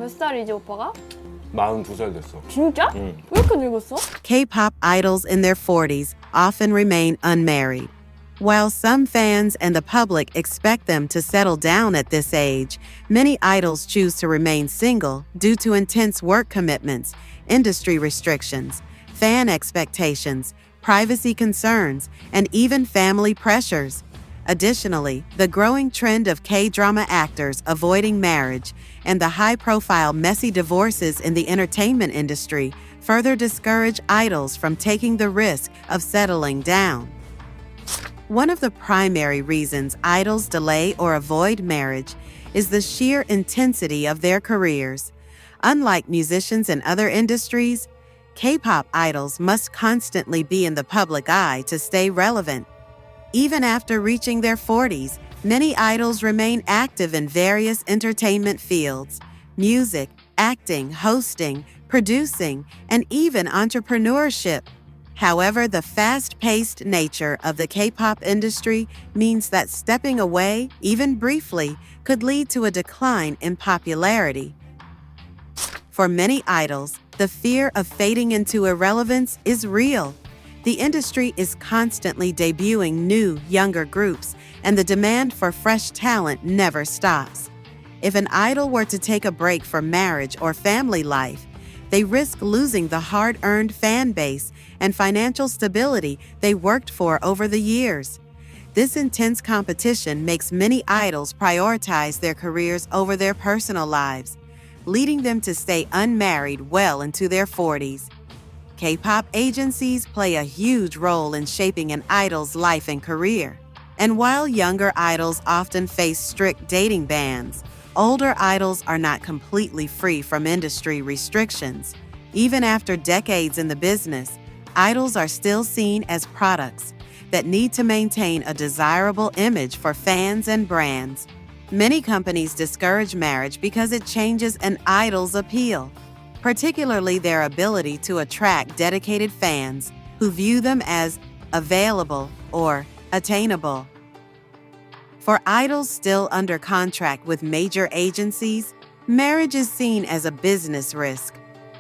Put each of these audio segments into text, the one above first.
몇 살이지 오빠가? 42살 됐어. 진짜? 응. 왜 이렇게 늙었어? K-pop idols in their 40s often remain unmarried. While some fans and the public expect them to settle down at this age, many idols choose to remain single due to intense work commitments, industry restrictions, fan expectations, privacy concerns, and even family pressures. Additionally, the growing trend of K-drama actors avoiding marriage and the high-profile messy divorces in the entertainment industry further discourage idols from taking the risk of settling down. One of the primary reasons idols delay or avoid marriage is the sheer intensity of their careers. Unlike musicians in other industries, K-pop idols must constantly be in the public eye to stay relevant. Even after reaching their 40s, many idols remain active in various entertainment fields: music, acting, hosting, producing, and even entrepreneurship. However, the fast-paced nature of the K-pop industry means that stepping away, even briefly, could lead to a decline in popularity. For many idols, the fear of fading into irrelevance is real. The industry is constantly debuting new, younger groups, and the demand for fresh talent never stops. If an idol were to take a break for marriage or family life, they risk losing the hard-earned fan base and financial stability they worked for over the years. This intense competition makes many idols prioritize their careers over their personal lives, leading them to stay unmarried well into their 40s. K-pop agencies play a huge role in shaping an idol's life and career. And while younger idols often face strict dating bans, older idols are not completely free from industry restrictions. Even after decades in the business, idols are still seen as products that need to maintain a desirable image for fans and brands. Many companies discourage marriage because it changes an idol's appeal, particularly their ability to attract dedicated fans who view them as available or attainable. For idols still under contract with major agencies, marriage is seen as a business risk.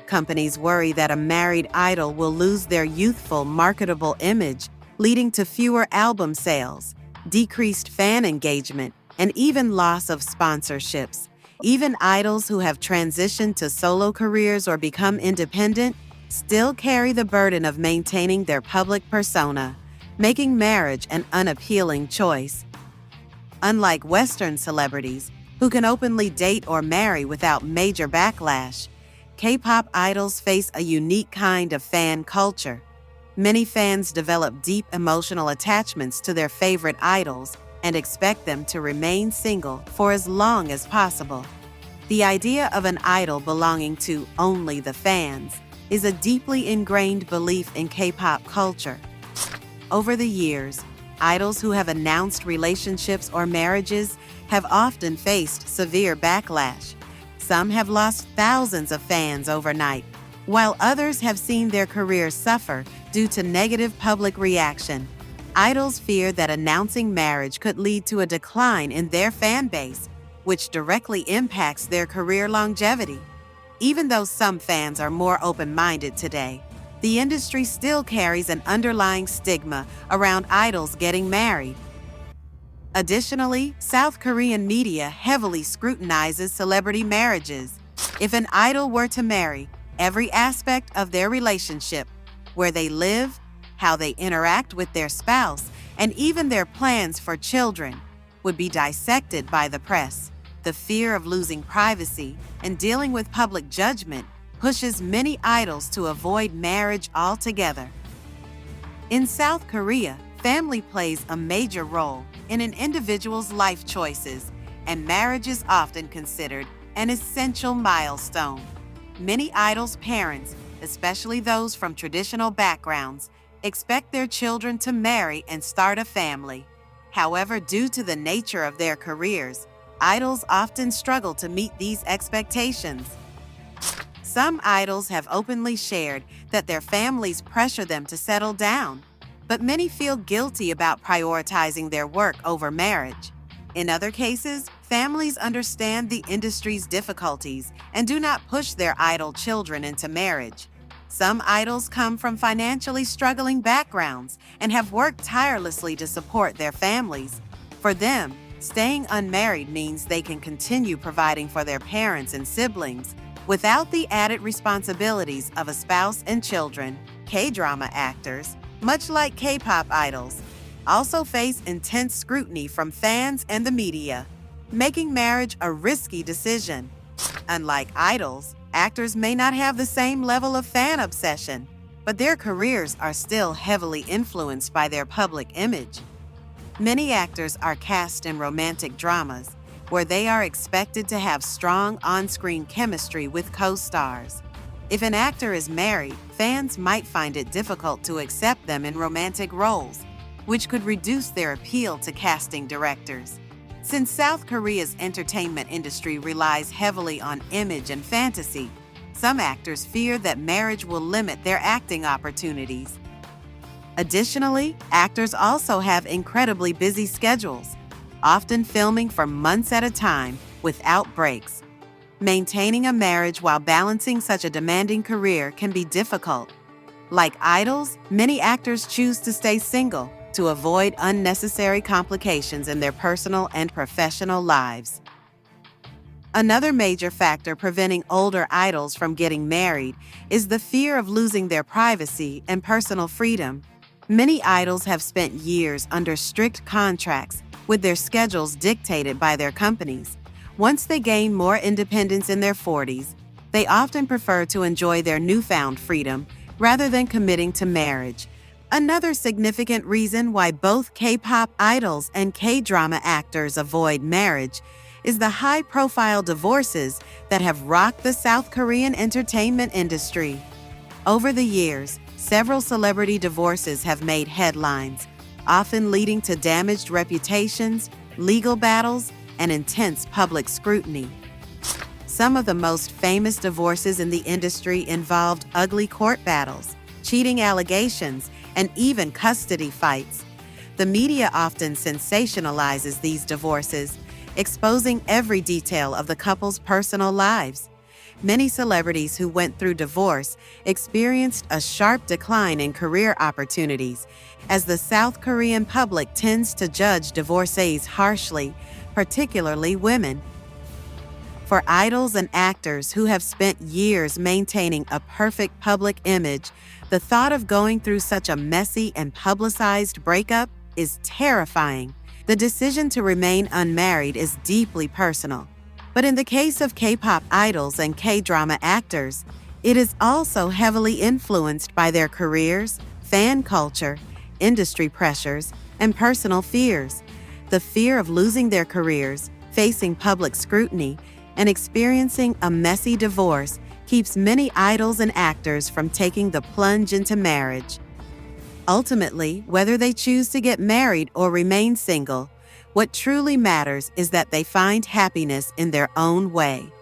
Companies worry that a married idol will lose their youthful, marketable image, leading to fewer album sales, decreased fan engagement, and even loss of sponsorships. Even idols who have transitioned to solo careers or become independent still carry the burden of maintaining their public persona, making marriage an unappealing choice. Unlike Western celebrities, who can openly date or marry without major backlash, K-pop idols face a unique kind of fan culture. Many fans develop deep emotional attachments to their favorite idols and expect them to remain single for as long as possible. The idea of an idol belonging to only the fans is a deeply ingrained belief in K-pop culture. Over the years, idols who have announced relationships or marriages have often faced severe backlash. Some have lost thousands of fans overnight, while others have seen their careers suffer due to negative public reaction. Idols fear that announcing marriage could lead to a decline in their fan base, which directly impacts their career longevity. Even though some fans are more open-minded today, the industry still carries an underlying stigma around idols getting married. Additionally, South Korean media heavily scrutinizes celebrity marriages. If an idol were to marry, every aspect of their relationship, where they live, how they interact with their spouse, and even their plans for children, would be dissected by the press. The fear of losing privacy and dealing with public judgment pushes many idols to avoid marriage altogether. In South Korea, family plays a major role in an individual's life choices, and marriage is often considered an essential milestone. Many idols' parents, especially those from traditional backgrounds, expect their children to marry and start a family. However, due to the nature of their careers, idols often struggle to meet these expectations. Some idols have openly shared that their families pressure them to settle down, but many feel guilty about prioritizing their work over marriage. In other cases, Families understand the industry's difficulties and do not push their idol children into marriage. Some idols come from financially struggling backgrounds and have worked tirelessly to support their families. For them, staying unmarried means they can continue providing for their parents and siblings without the added responsibilities of a spouse and children. K-drama actors, much like K-pop idols, also face intense scrutiny from fans and the media, making marriage a risky decision. Unlike idols, actors may not have the same level of fan obsession, but their careers are still heavily influenced by their public image. Many actors are cast in romantic dramas, where they are expected to have strong on-screen chemistry with co-stars. If an actor is married, fans might find it difficult to accept them in romantic roles, which could reduce their appeal to casting directors. Since South Korea's entertainment industry relies heavily on image and fantasy, some actors fear that marriage will limit their acting opportunities. Additionally, actors also have incredibly busy schedules, often filming for months at a time without breaks. Maintaining a marriage while balancing such a demanding career can be difficult. Like idols, many actors choose to stay single to avoid unnecessary complications in their personal and professional lives. Another major factor preventing older idols from getting married is the fear of losing their privacy and personal freedom. Many idols have spent years under strict contracts with their schedules dictated by their companies. Once they gain more independence in their 40s, they often prefer to enjoy their newfound freedom rather than committing to marriage. Another significant reason why both K-pop idols and K-drama actors avoid marriage is the high-profile divorces that have rocked the South Korean entertainment industry. Over the years, several celebrity divorces have made headlines, often leading to damaged reputations, legal battles, and intense public scrutiny. Some of the most famous divorces in the industry involved ugly court battles, cheating allegations, and even custody fights. The media often sensationalizes these divorces, exposing every detail of the couple's personal lives. Many celebrities who went through divorce experienced a sharp decline in career opportunities, as the South Korean public tends to judge divorcees harshly, particularly women. For idols and actors who have spent years maintaining a perfect public image, the thought of going through such a messy and publicized breakup is terrifying. The decision to remain unmarried is deeply personal. But in the case of K-pop idols and K-drama actors, it is also heavily influenced by their careers, fan culture, industry pressures, and personal fears. The fear of losing their careers, facing public scrutiny, and experiencing a messy divorce keeps many idols and actors from taking the plunge into marriage. Ultimately, whether they choose to get married or remain single, what truly matters is that they find happiness in their own way.